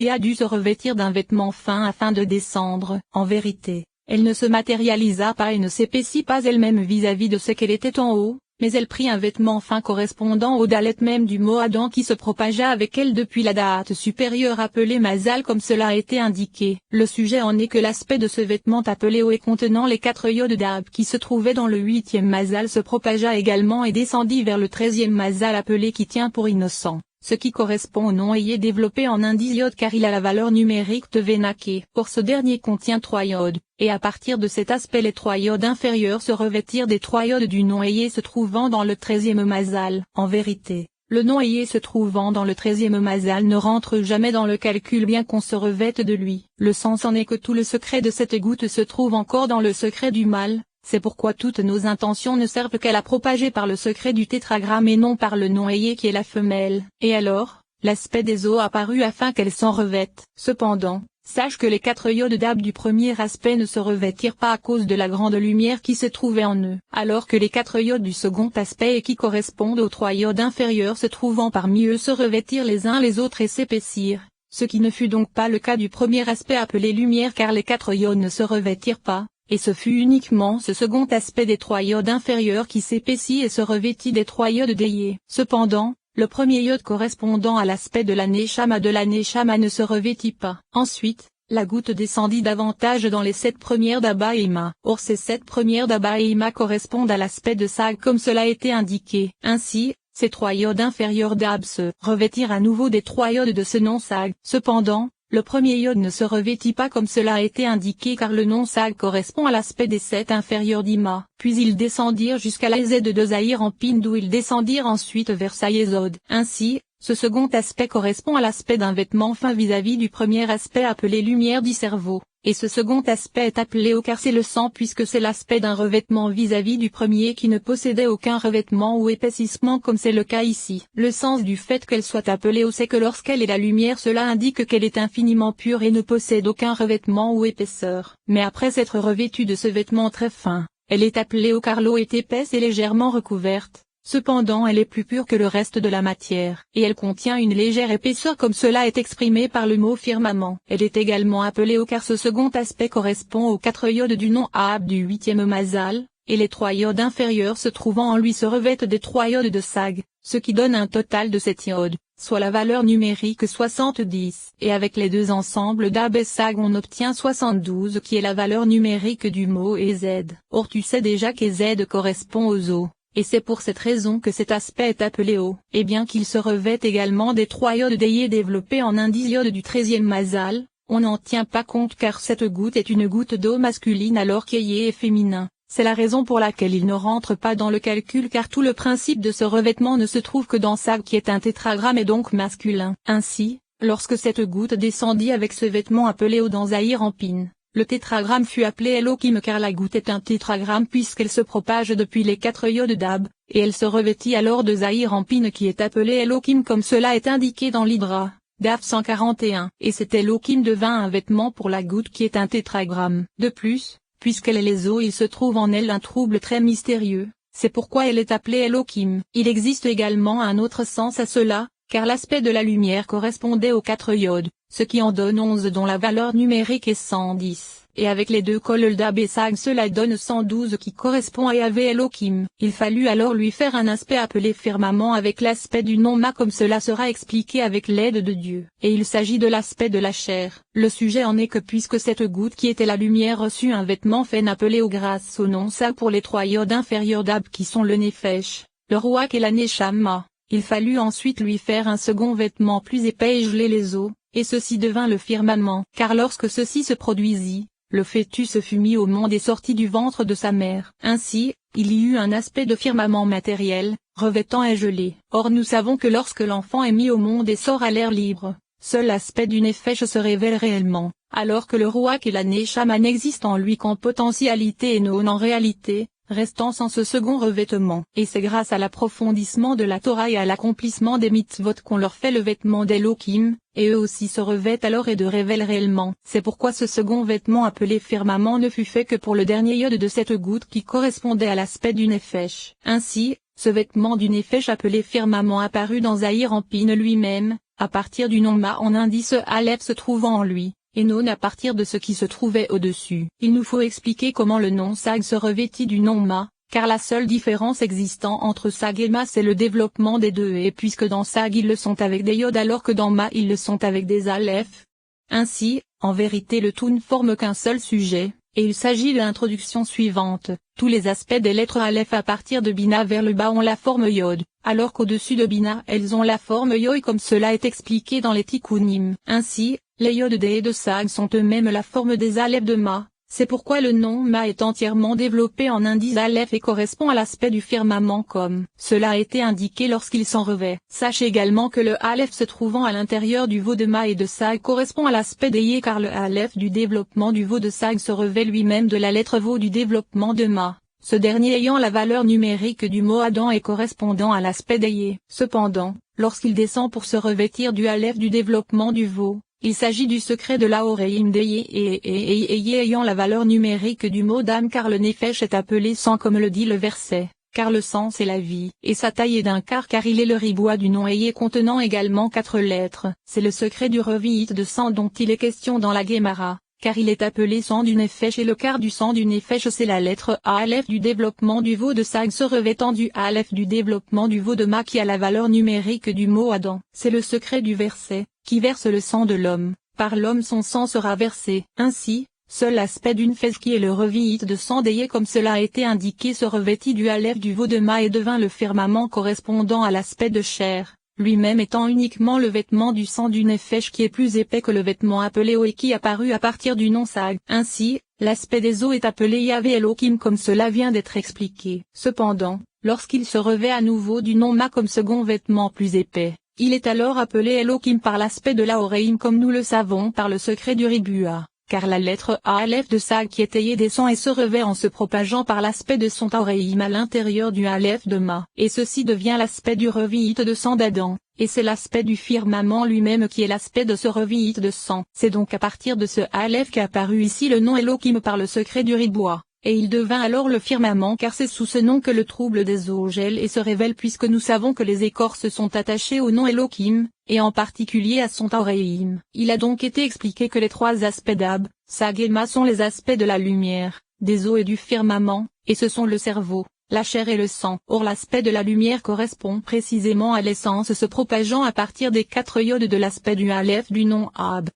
et a dû se revêtir d'un vêtement fin afin de descendre. En vérité, elle ne se matérialisa pas et ne s'épaissit pas elle-même vis-à-vis de ce qu'elle était en haut, mais elle prit un vêtement fin correspondant au dalet même du mot Adam qui se propagea avec elle depuis la date supérieure appelée Mazal comme cela a été indiqué. Le sujet en est que l'aspect de ce vêtement appelé O et contenant les 4 yodes d'Ab qui se trouvaient dans le 8e Mazal se propagea également et descendit vers le 13e Mazal appelé qui tient pour innocent, ce qui correspond au nom ayé développé en indice iode car il a la valeur numérique de Vénaké. Or ce dernier contient 3 yodes, et à partir de cet aspect les 3 yodes inférieurs se revêtirent des 3 yodes du nom ayé se trouvant dans le 13e Mazal. En vérité, le nom ayé se trouvant dans le 13e Mazal ne rentre jamais dans le calcul bien qu'on se revête de lui. Le sens en est que tout le secret de cette goutte se trouve encore dans le secret du mâle. C'est pourquoi toutes nos intentions ne servent qu'à la propager par le secret du tétragramme et non par le nom ayé qui est la femelle. Et alors, l'aspect des eaux apparut afin qu'elles s'en revêtent. Cependant, sache que les 4 yodes d'Ab du premier aspect ne se revêtirent pas à cause de la grande lumière qui se trouvait en eux, alors que les 4 yodes du second aspect et qui correspondent aux 3 yodes inférieurs se trouvant parmi eux se revêtirent les uns les autres et s'épaissirent. Ce qui ne fut donc pas le cas du premier aspect appelé lumière car les 4 yodes ne se revêtirent pas. Et ce fut uniquement ce second aspect des 3 yodes inférieurs qui s'épaissit et se revêtit des 3 yodes d'Ayé. Cependant, le premier yode correspondant à l'aspect de la Neshama ne se revêtit pas. Ensuite, la goutte descendit davantage dans les 7 premières d'Abba et Ima. Or ces 7 premières d'Abba et Ima correspondent à l'aspect de Sag comme cela a été indiqué. Ainsi, ces 3 yodes inférieurs d'Ab se revêtirent à nouveau des 3 yodes de ce nom Sag. Cependant, le premier yode ne se revêtit pas comme cela a été indiqué car le nom Sag correspond à l'aspect des 7 inférieurs d'Ima. Puis ils descendirent jusqu'à la Z de Zahir en Pin d'où ils descendirent ensuite vers Sayezod. Ainsi, ce second aspect correspond à l'aspect d'un vêtement fin vis-à-vis du premier aspect appelé lumière du cerveau. Et ce second aspect est appelé O car c'est le sang puisque c'est l'aspect d'un revêtement vis-à-vis du premier qui ne possédait aucun revêtement ou épaississement comme c'est le cas ici. Le sens du fait qu'elle soit appelée O c'est que lorsqu'elle est la lumière cela indique qu'elle est infiniment pure et ne possède aucun revêtement ou épaisseur. Mais après s'être revêtue de ce vêtement très fin, elle est appelée O car l'eau est épaisse et légèrement recouverte. Cependant elle est plus pure que le reste de la matière, et elle contient une légère épaisseur comme cela est exprimé par le mot firmament. Elle est également appelée O car ce second aspect correspond aux 4 yodes du nom Ahab du 8e Mazal, et les 3 yodes inférieurs se trouvant en lui se revêtent des 3 yodes de Sag, ce qui donne un total de 7 yodes, soit la valeur numérique 70. Et avec les deux ensembles d'Ab et Sag on obtient 72 qui est la valeur numérique du mot Ez. Or tu sais déjà qu'Ez correspond aux eaux. Et c'est pour cette raison que cet aspect est appelé O. Et bien qu'il se revête également des 3 yodes d'Ayé développés en indice yode du 13e Mazal, on n'en tient pas compte car cette goutte est une goutte d'eau masculine alors qu'Ayé est féminin. C'est la raison pour laquelle il ne rentre pas dans le calcul car tout le principe de ce revêtement ne se trouve que dans Sag qui est un tétragramme et donc masculin. Ainsi, lorsque cette goutte descendit avec ce vêtement appelé O dans Zahir en Pin, le tétragramme fut appelé Elohim car la goutte est un tétragramme puisqu'elle se propage depuis les 4 yodes d'Ab, et elle se revêtit alors de Zahir en Pin qui est appelé Elohim comme cela est indiqué dans l'Hydra, d'Ab 141. Et cet Elohim devint un vêtement pour la goutte qui est un tétragramme. De plus, puisqu'elle est les eaux il se trouve en elle un trouble très mystérieux, c'est pourquoi elle est appelée Elohim. Il existe également un autre sens à cela, car l'aspect de la lumière correspondait aux 4 yodes, ce qui en donne 11 dont la valeur numérique est 110, et avec les deux cols d'Ab et Sag cela donne 112 qui correspond à Yahvé Elohim. Il fallut alors lui faire un aspect appelé firmament avec l'aspect du nom Ma comme cela sera expliqué avec l'aide de Dieu. Et il s'agit de l'aspect de la chair. Le sujet en est que puisque cette goutte qui était la lumière reçut un vêtement fait appelé au grâce au nom Sag pour les 3 yodes inférieurs d'Ab qui sont le Nefesh, le Ruach et la Neshama. Il fallut ensuite lui faire un second vêtement plus épais et geler les eaux, et ceci devint le firmament. Car lorsque ceci se produisit, le fœtus fut mis au monde et sorti du ventre de sa mère. Ainsi, il y eut un aspect de firmament matériel, revêtant et gelé. Or nous savons que lorsque l'enfant est mis au monde et sort à l'air libre, seul l'aspect du Nefesh se révèle réellement, alors que le Ruach et la Neshama n'existent en lui qu'en potentialité et non en réalité, restant sans ce second revêtement. Et c'est grâce à l'approfondissement de la Torah et à l'accomplissement des mitzvot qu'on leur fait le vêtement d'Elohim, et eux aussi se revêtent alors et de révèlent réellement. C'est pourquoi ce second vêtement appelé firmament ne fut fait que pour le dernier yode de cette goutte qui correspondait à l'aspect du Nefesh. Ainsi, ce vêtement du Nefesh appelé firmament apparut dans Zahir Anpin lui-même, à partir du nom Ma en indice Aleph se trouvant en lui, et Non à partir de ce qui se trouvait au-dessus. Il nous faut expliquer comment le nom Sag se revêtit du nom Ma, car la seule différence existant entre Sag et Ma c'est le développement des deux et puisque dans Sag ils le sont avec des Yod alors que dans Ma ils le sont avec des Aleph. Ainsi, en vérité le tout ne forme qu'un seul sujet, et il s'agit de l'introduction suivante. Tous les aspects des lettres Aleph à partir de Bina vers le bas ont la forme Yod, alors qu'au-dessus de Bina elles ont la forme Yod comme cela est expliqué dans les Tikkunim. Ainsi, les Yod des et de Sag sont eux-mêmes la forme des Aleph de Ma. C'est pourquoi le nom Ma est entièrement développé en indice Aleph et correspond à l'aspect du firmament comme cela a été indiqué lorsqu'il s'en revêt. Sache également que le Aleph se trouvant à l'intérieur du veau de Ma et de Sag correspond à l'aspect des Yé car le Aleph du développement du veau de Sag se revêt lui-même de la lettre veau du développement de Ma, ce dernier ayant la valeur numérique du mot Adam et correspondant à l'aspect des Yé. Cependant, lorsqu'il descend pour se revêtir du Aleph du développement du veau, il s'agit du secret de la Oreim des Yé et Yé ayant la valeur numérique du mot d'âme car le Nefesh est appelé sang comme le dit le verset, car le sang c'est la vie, et sa taille est d'un quart car il est le riboua du nom Yé contenant également 4 lettres. C'est le secret du revi'it de sang dont il est question dans la Guémara, car il est appelé sang du Nefesh et le quart du sang du Nefesh c'est la lettre Aleph du développement du veau de Sag se revêtant du Aleph du développement du veau de Ma qui a la valeur numérique du mot Adam. C'est le secret du verset, qui verse le sang de l'homme, par l'homme son sang sera versé. Ainsi, seul l'aspect d'une fesse qui est le revi'it de sang d'Ayé comme cela a été indiqué se revêtit du Aleph du veau de Ma et devint le firmament correspondant à l'aspect de chair, lui-même étant uniquement le vêtement du sang du Nefesh qui est plus épais que le vêtement appelé O et qui apparut à partir du nom Sag. Ainsi, l'aspect des eaux est appelé Yahvé Elohim comme cela vient d'être expliqué. Cependant, lorsqu'il se revêt à nouveau du nom Ma comme second vêtement plus épais, il est alors appelé Elohim par l'aspect de la Oreim comme nous le savons par le secret du Ribua, car la lettre Aleph de Sag qui est Ayé descend et se revêt en se propageant par l'aspect de son Oreim à l'intérieur du Aleph de Ma, et ceci devient l'aspect du revi'it de sang d'Adam, et c'est l'aspect du firmament lui-même qui est l'aspect de ce revi'it de sang. C'est donc à partir de ce Aleph qu'est apparu ici le nom Elohim par le secret du Ribua. Et il devint alors le firmament car c'est sous ce nom que le trouble des eaux gèle et se révèle puisque nous savons que les écorces sont attachées au nom Elohim, et en particulier à son Oreim. Il a donc été expliqué que les 3 aspects d'Ab, Sag et Ma sont les aspects de la lumière, des eaux et du firmament, et ce sont le cerveau, la chair et le sang. Or l'aspect de la lumière correspond précisément à l'essence se propageant à partir des 4 yodes de l'aspect du Aleph du nom Ab.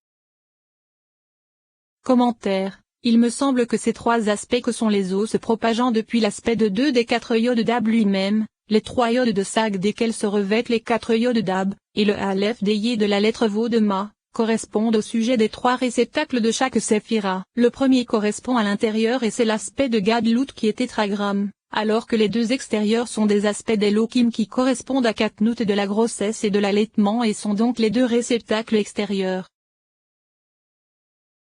Commentaire. Il me semble que ces 3 aspects que sont les eaux se propageant depuis l'aspect de 2 des 4 yodes d'Ab lui-même, les 3 yodes de Sag desquels se revêtent les 4 yodes d'Ab, et le Aleph des Yé de la lettre Vo de Ma, correspondent au sujet des 3 réceptacles de chaque séphira. Le premier correspond à l'intérieur et c'est l'aspect de Gadlut qui est tétragramme, alors que les 2 extérieurs sont des aspects d'Elohim qui correspondent à Katnout de la grossesse et de l'allaitement et sont donc les 2 réceptacles extérieurs.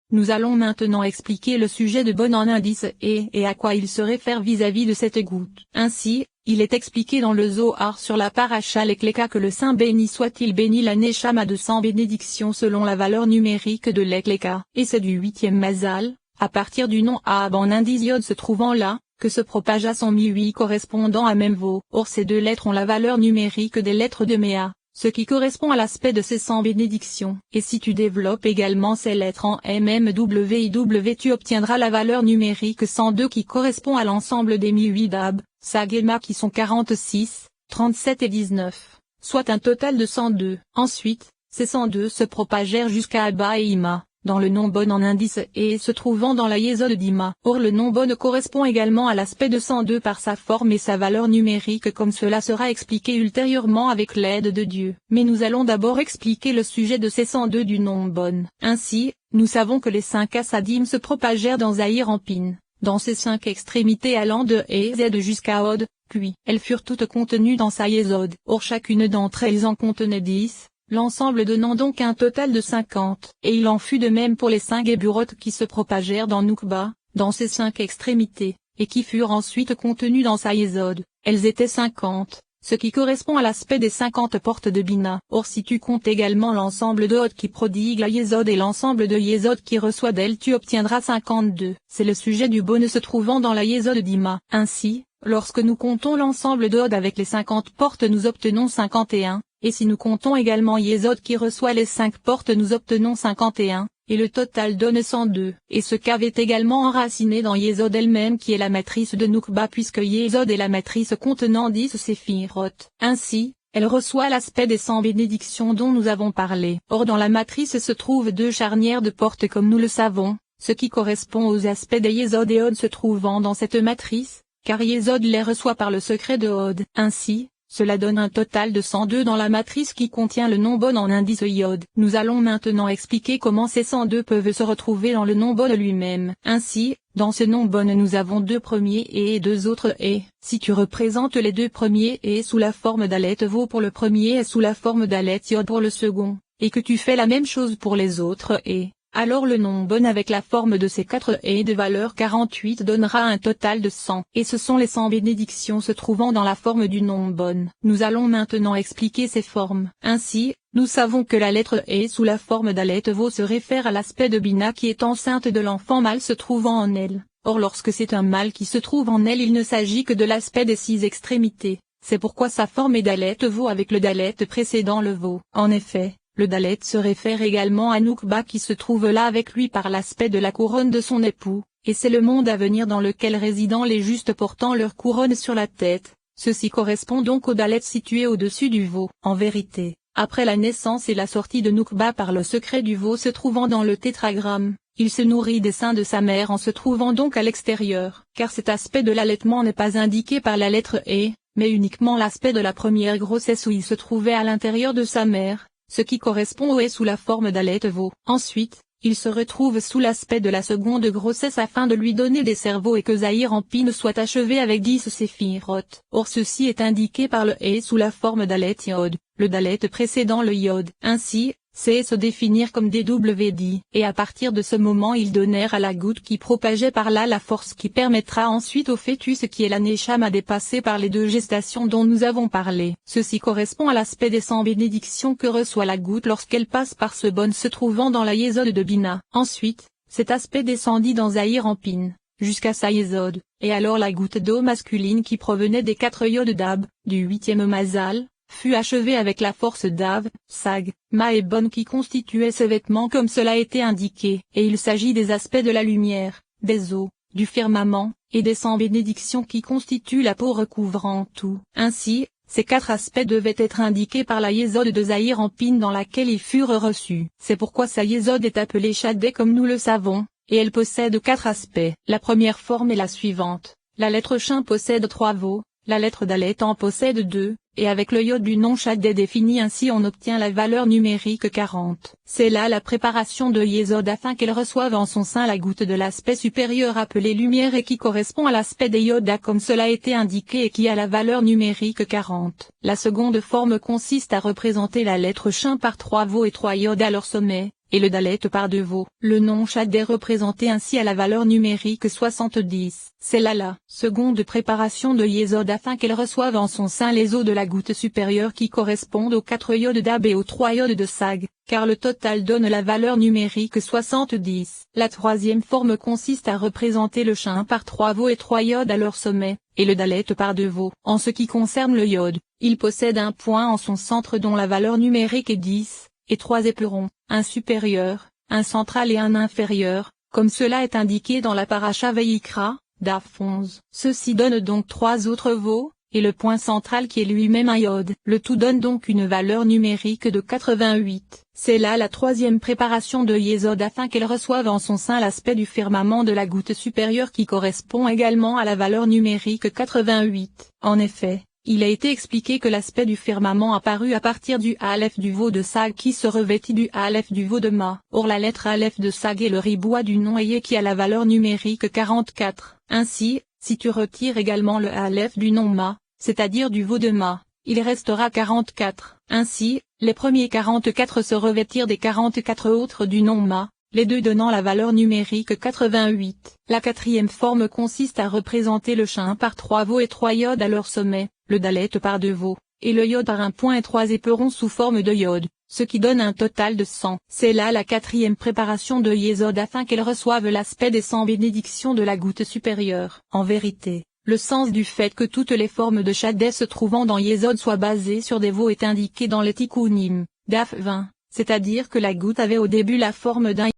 Nous allons maintenant expliquer le sujet de Bon en indice et à quoi il se réfère vis-à-vis de cette goutte. Ainsi, il est expliqué dans le Zohar sur la paracha l'Ekleka que le Saint béni soit-il bénit la Neshama de 100 bénédictions selon la valeur numérique de l'Ekleka, et c'est du 8e Mazal, à partir du nom Ab en indice Yod se trouvant là, que se propagea son mi-8 correspondant à Memvo. Or ces 2 lettres ont la valeur numérique des lettres de Méa, ce qui correspond à l'aspect de ces 100 bénédictions. Et si tu développes également ces lettres en MMWIW tu obtiendras la valeur numérique 102 qui correspond à l'ensemble des mi-8 d'Ab, Sag et Ma qui sont 46, 37 et 19, soit un total de 102. Ensuite, ces 102 se propagèrent jusqu'à Abba et Ima, dans le nom Bon en indice et se trouvant dans la Yésod d'Ima. Or le nom Bon correspond également à l'aspect de 102 par sa forme et sa valeur numérique comme cela sera expliqué ultérieurement avec l'aide de Dieu. Mais nous allons d'abord expliquer le sujet de ces 102 du nom Bon. Ainsi, nous savons que les 5 Assadim se propagèrent dans Zahir Anpin, dans ces 5 extrémités allant de E Z jusqu'à Od, puis elles furent toutes contenues dans sa Yésod. Or chacune d'entre elles en contenait 10. L'ensemble donnant donc un total de 50, et il en fut de même pour les 5 Géburotes qui se propagèrent dans Noukba, dans ces 5 extrémités, et qui furent ensuite contenues dans sa Yésod. Elles étaient 50, ce qui correspond à l'aspect des 50 portes de Bina. Or si tu comptes également l'ensemble de Hod qui prodigue la Yésod et l'ensemble de Yésod qui reçoit d'elle tu obtiendras 52. C'est le sujet du Bon se trouvant dans la Yésod d'Ima. Ainsi, Lorsque nous comptons l'ensemble d'Iode avec les 50 portes nous obtenons 51, et si nous comptons également Yesod qui reçoit les 5 portes nous obtenons 51, et le total donne 102. Et ce cave est également enraciné dans Yesod elle-même qui est la matrice de Noukba puisque Yesod est la matrice contenant 10 séphiroth. Ainsi, elle reçoit l'aspect des 100 bénédictions dont nous avons parlé. Or dans la matrice se trouvent 2 charnières de portes comme nous le savons, ce qui correspond aux aspects des Yesod et Od se trouvant dans cette matrice, car Yesod les reçoit par le secret de Od. Ainsi, cela donne un total de 102 dans la matrice qui contient le nom bon en indice Yod. Nous allons maintenant expliquer comment ces 102 peuvent se retrouver dans le nom bon lui-même. Ainsi, dans ce nom bon nous avons 2 premiers et 2 autres et. Si tu représentes les 2 premiers et sous la forme d'Alet Vo pour le premier et sous la forme d'Alet Yod pour le second, et que tu fais la même chose pour les autres et. Alors le nom bon avec la forme de ces 4 et de valeur 48 donnera un total de 100. Et ce sont les 100 bénédictions se trouvant dans la forme du nom bon. Nous allons maintenant expliquer ces formes. Ainsi, nous savons que la lettre E sous la forme d'Alet Vo se réfère à l'aspect de Bina qui est enceinte de l'enfant mâle se trouvant en elle. Or lorsque c'est un mâle qui se trouve en elle il ne s'agit que de l'aspect des 6 extrémités. C'est pourquoi sa forme est d'Alet Vo avec le Dalet précédant le Vo. En effet, le Dalet se réfère également à Noukba qui se trouve là avec lui par l'aspect de la couronne de son époux, et c'est le monde à venir dans lequel résident les justes portant leur couronne sur la tête. Ceci correspond donc au Dalet situé au-dessus du veau. En vérité, après la naissance et la sortie de Noukba par le secret du veau se trouvant dans le tétragramme, il se nourrit des seins de sa mère en se trouvant donc à l'extérieur. Car cet aspect de l'allaitement n'est pas indiqué par la lettre E, mais uniquement l'aspect de la première grossesse où il se trouvait à l'intérieur de sa mère, ce qui correspond au E sous la forme d'Alet Vo. Ensuite, il se retrouve sous l'aspect de la seconde grossesse afin de lui donner des cerveaux et que Zahir Ampine soit achevé avec 10 séphiroth. Or ceci est indiqué par le E sous la forme d'Alet Yod, le Dalet précédant le Yod. Ainsi, c'est se définir comme des WD. Et à partir de ce moment ils donnèrent à la goutte qui propageait par là la force qui permettra ensuite au fœtus qui est la Neshama à passer par les 2 gestations dont nous avons parlé. Ceci correspond à l'aspect des 100 bénédictions que reçoit la goutte lorsqu'elle passe par ce bon se trouvant dans la Yesod de Bina. Ensuite, cet aspect descendit dans Zahir Ampine, jusqu'à sa Yesod, et alors la goutte d'eau masculine qui provenait des 4 Yod d'Ab, du 8e Mazal, fut achevé avec la force d'Av, Sag, Ma et Bon qui constituaient ce vêtement comme cela a été indiqué, et il s'agit des aspects de la lumière, des eaux, du firmament, et des 100 bénédictions qui constituent la peau recouvrant tout. Ainsi, ces 4 aspects devaient être indiqués par la Yesod de Zahir Ampine dans laquelle ils furent reçus. C'est pourquoi sa Yesod est appelée Shaddai comme nous le savons, et elle possède 4 aspects. La première forme est la suivante. La lettre Shin possède 3 veaux, la lettre Dalet en possède 2, et avec le Yod du nom Shaddai défini ainsi on obtient la valeur numérique 40. C'est là la préparation de Yesod afin qu'elle reçoive en son sein la goutte de l'aspect supérieur appelée lumière et qui correspond à l'aspect des Yoda comme cela a été indiqué et qui a la valeur numérique 40. La seconde forme consiste à représenter la lettre Shin par 3 veaux et 3 Yod à leur sommet, et le Dalet par 2 veaux. Le nom Shaddai représenté ainsi à la valeur numérique 70. C'est là la seconde préparation de Yesod afin qu'elle reçoive en son sein les eaux de la goutte supérieure qui correspondent aux 4 Yod d'Ab et aux 3 Yod de Sag, car le total donne la valeur numérique 70. La troisième forme consiste à représenter le Shin par 3 veaux et 3 Yod à leur sommet, et le Dalet par 2 veaux. En ce qui concerne le Yod, il possède un point en son centre dont la valeur numérique est 10, et 3 éperons, un supérieur, un central et un inférieur, comme cela est indiqué dans la paracha Vayikra, Daf 11. Ceci donne donc 3 autres veaux, et le point central qui est lui-même un Yod. Le tout donne donc une valeur numérique de 88. C'est là la troisième préparation de Yesod afin qu'elle reçoive en son sein l'aspect du firmament de la goutte supérieure qui correspond également à la valeur numérique 88. En effet, il a été expliqué que l'aspect du firmament apparut à partir du Aleph du veau de Sag qui se revêtit du Aleph du veau de Ma. Or la lettre Aleph de Sag est le riboua du nom Ayé qui a la valeur numérique 44. Ainsi, si tu retires également le Aleph du nom Ma, c'est-à-dire du veau de Ma, il restera 44. Ainsi, les premiers 44 se revêtirent des 44 autres du nom Ma, les deux donnant la valeur numérique 88. La quatrième forme consiste à représenter le Shin par 3 veaux et 3 Yod à leur sommet, le Dalet par 2 veaux, et le Yod par un point et 3 éperons sous forme de Yod, ce qui donne un total de 100. C'est là la quatrième préparation de Yesod afin qu'elle reçoive l'aspect des 100 bénédictions de la goutte supérieure. En vérité, Le sens du fait que toutes les formes de Shadeh se trouvant dans Yesod soient basées sur des veaux est indiqué dans les Tikkunim, Daf 20, c'est-à-dire que la goutte avait au début la forme d'un